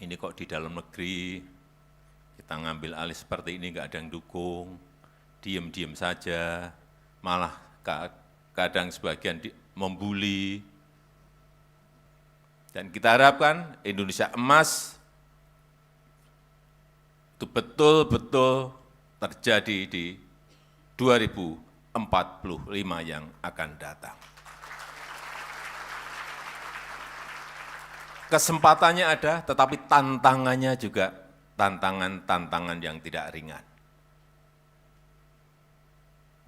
ini kok di dalam negeri kita ngambil alih seperti ini nggak ada yang dukung, diem-diem saja, malah kadang sebagian membuli. Dan kita harapkan Indonesia emas itu betul-betul terjadi di 2045 yang akan datang. Kesempatannya ada, tetapi tantangannya juga tantangan-tantangan yang tidak ringan.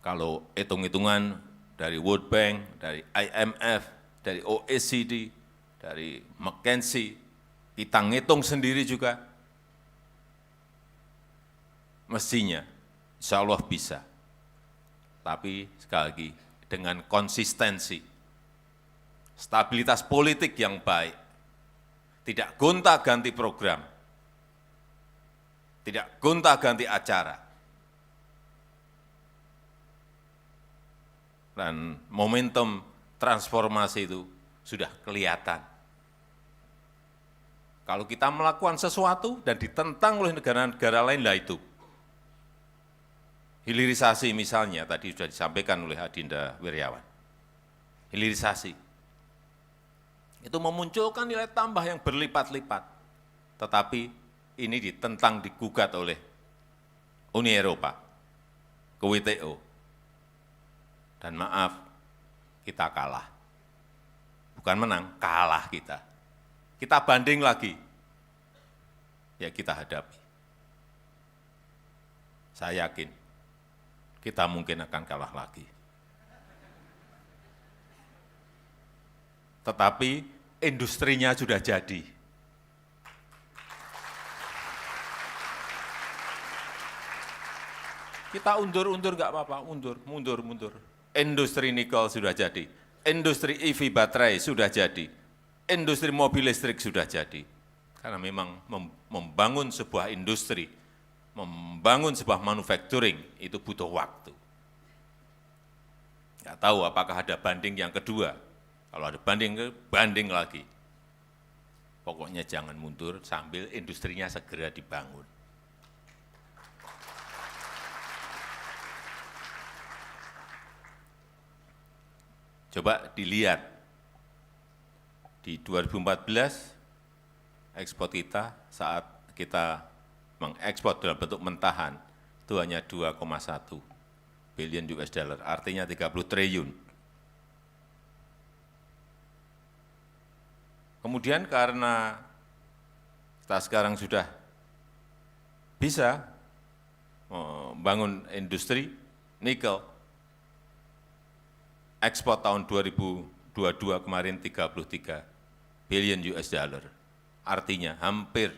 Kalau hitung-hitungan dari World Bank, dari IMF, dari OECD, dari McKinsey, kita ngitung sendiri juga, mestinya, insya Allah bisa. Tapi sekali lagi, dengan konsistensi, stabilitas politik yang baik, tidak gonta-ganti program, tidak gonta-ganti acara, dan momentum transformasi itu sudah kelihatan. Kalau kita melakukan sesuatu dan ditentang oleh negara-negara lain, lah itu. Hilirisasi misalnya, tadi sudah disampaikan oleh Adinda Wirjawan. Hilirisasi. Itu memunculkan nilai tambah yang berlipat-lipat. Tetapi ini ditentang, digugat oleh Uni Eropa, ke WTO. Dan maaf, kita kalah. Bukan menang, kalah kita. Kita banding lagi, ya kita hadapi. Saya yakin, kita mungkin akan kalah lagi. Tetapi industrinya sudah jadi. Kita undur-undur nggak apa-apa, mundur. Industri nikel sudah jadi, industri EV baterai sudah jadi, industri mobil listrik sudah jadi. Karena memang membangun sebuah industri, membangun sebuah manufacturing itu butuh waktu. Nggak tahu apakah ada banding yang kedua. Kalau ada banding lagi. Pokoknya jangan mundur sambil industrinya segera dibangun. Coba dilihat, di 2014 ekspor kita saat kita mengekspor dalam bentuk mentahan itu hanya 2,1 billion US dollar, artinya 30 triliun. Kemudian karena kita sekarang sudah bisa membangun industri nikel, ekspor tahun 2022 kemarin 33 billion US dollar, artinya hampir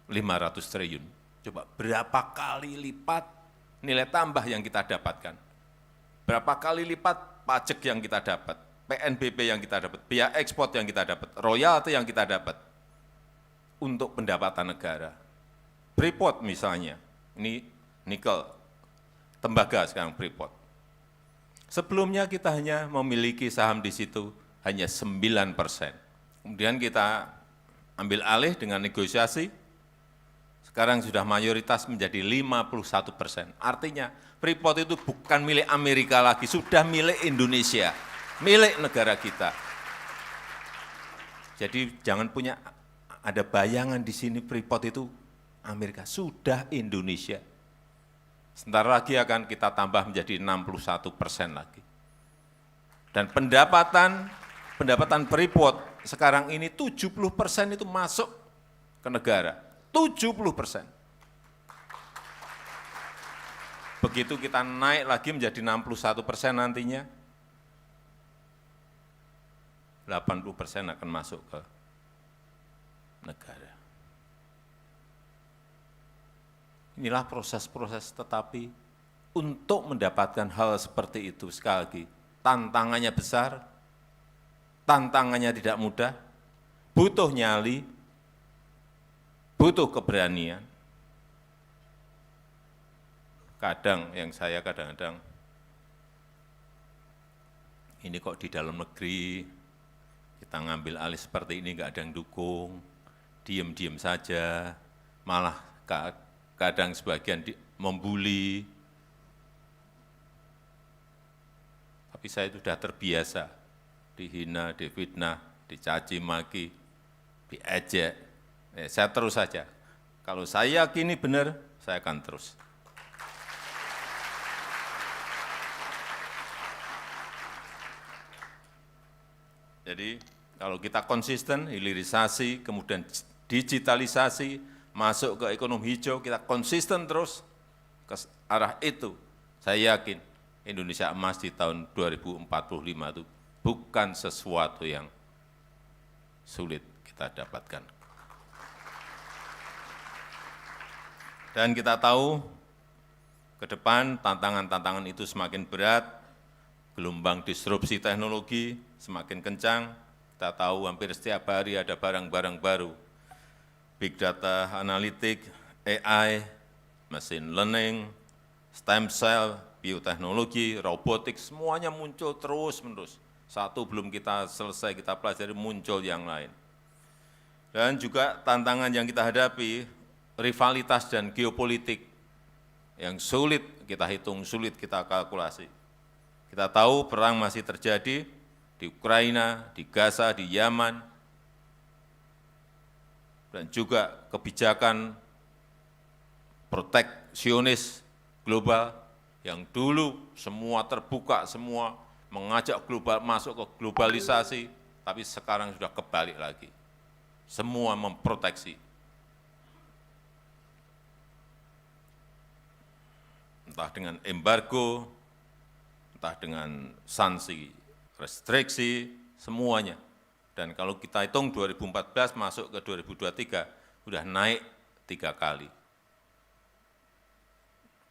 500 triliun. Coba berapa kali lipat nilai tambah yang kita dapatkan? Berapa kali lipat pajak yang kita dapat, PNBP yang kita dapat, biaya ekspor yang kita dapat, royalti yang kita dapat untuk pendapatan negara. Freeport misalnya, ini nikel, tembaga sekarang Freeport. Sebelumnya kita hanya memiliki saham di situ hanya 9%. Kemudian kita ambil alih dengan negosiasi, sekarang sudah mayoritas menjadi 51%. Artinya Freeport itu bukan milik Amerika lagi, sudah milik Indonesia, milik negara kita. Jadi jangan punya ada bayangan di sini Freeport itu Amerika, sudah Indonesia. Sebentar lagi akan kita tambah menjadi 61% lagi. Dan pendapatan Freeport sekarang ini 70% itu masuk ke negara. 70%. Begitu kita naik lagi menjadi 61% nantinya, 80% akan masuk ke negara. Inilah proses-proses, tetapi untuk mendapatkan hal seperti itu, sekali lagi, tantangannya besar, tantangannya tidak mudah, butuh nyali, butuh keberanian. Kadang-kadang, ini kok di dalam negeri, kita kita ngambil alih seperti ini nggak ada yang dukung, diem-diem saja, malah kadang sebagian membuli. Tapi saya sudah terbiasa dihina, difitnah, dicaci maki, diejek. Saya terus saja. Kalau saya yakini benar, saya akan terus. Jadi kalau kita konsisten, hilirisasi, kemudian digitalisasi, masuk ke ekonomi hijau, kita konsisten terus ke arah itu. Saya yakin Indonesia emas di tahun 2045 itu bukan sesuatu yang sulit kita dapatkan. Dan kita tahu ke depan tantangan-tantangan itu semakin berat, gelombang disrupsi teknologi semakin kencang. Kita tahu hampir setiap hari ada barang-barang baru, big data analitik, AI, machine learning, stem cell, bioteknologi, robotik, semuanya muncul terus-menerus. Satu belum kita selesai, kita pelajari, muncul yang lain. Dan juga tantangan yang kita hadapi, rivalitas dan geopolitik yang sulit kita hitung, sulit kita kalkulasi. Kita tahu perang masih terjadi di Ukraina, di Gaza, di Yaman, dan juga kebijakan proteksionis global yang dulu semua terbuka, semua mengajak global masuk ke globalisasi, tapi sekarang sudah kebalik lagi. Semua memproteksi. Entah dengan embargo, entah dengan sanksi, restriksi, semuanya. Dan kalau kita hitung 2014 masuk ke 2023, sudah naik 3 kali.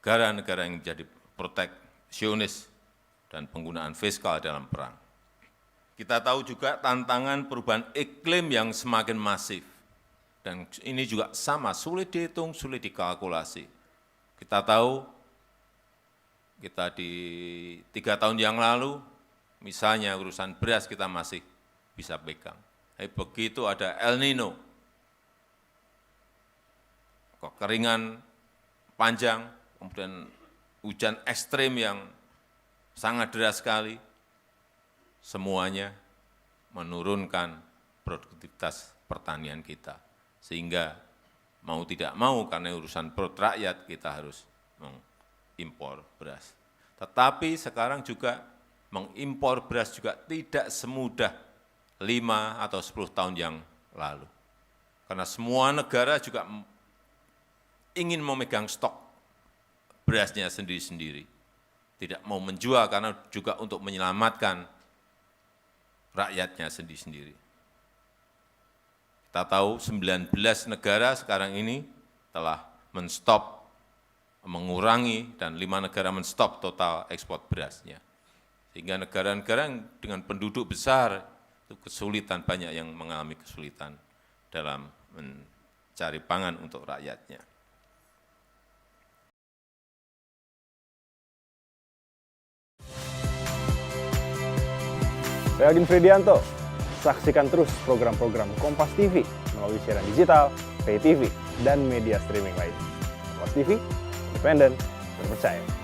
Negara-negara yang menjadi proteksionis dan penggunaan fiskal dalam perang. Kita tahu juga tantangan perubahan iklim yang semakin masif. Dan ini juga sama, sulit dihitung, sulit dikalkulasi. Kita tahu, kita di 3 tahun yang lalu, misalnya urusan beras kita masih bisa pegang. Tapi begitu ada El Nino, kekeringan panjang, kemudian hujan ekstrim yang sangat deras sekali, semuanya menurunkan produktivitas pertanian kita. Sehingga mau tidak mau, karena urusan perut rakyat, kita harus mengimpor beras. Tetapi sekarang juga mengimpor beras juga tidak semudah 5 atau 10 tahun yang lalu. Karena semua negara juga ingin memegang stok berasnya sendiri-sendiri. Tidak mau menjual karena juga untuk menyelamatkan rakyatnya sendiri-sendiri. Kita tahu 19 negara sekarang ini telah menstop, mengurangi, dan 5 negara menstop total ekspor berasnya. Sehingga negara-negara dengan penduduk besar itu kesulitan, banyak yang mengalami kesulitan dalam mencari pangan untuk rakyatnya. Saya Agin Fridianto. Saksikan terus program-program Kompas TV melalui siaran digital, pay TV, dan media streaming lain. Kompas TV, independen, terpercaya.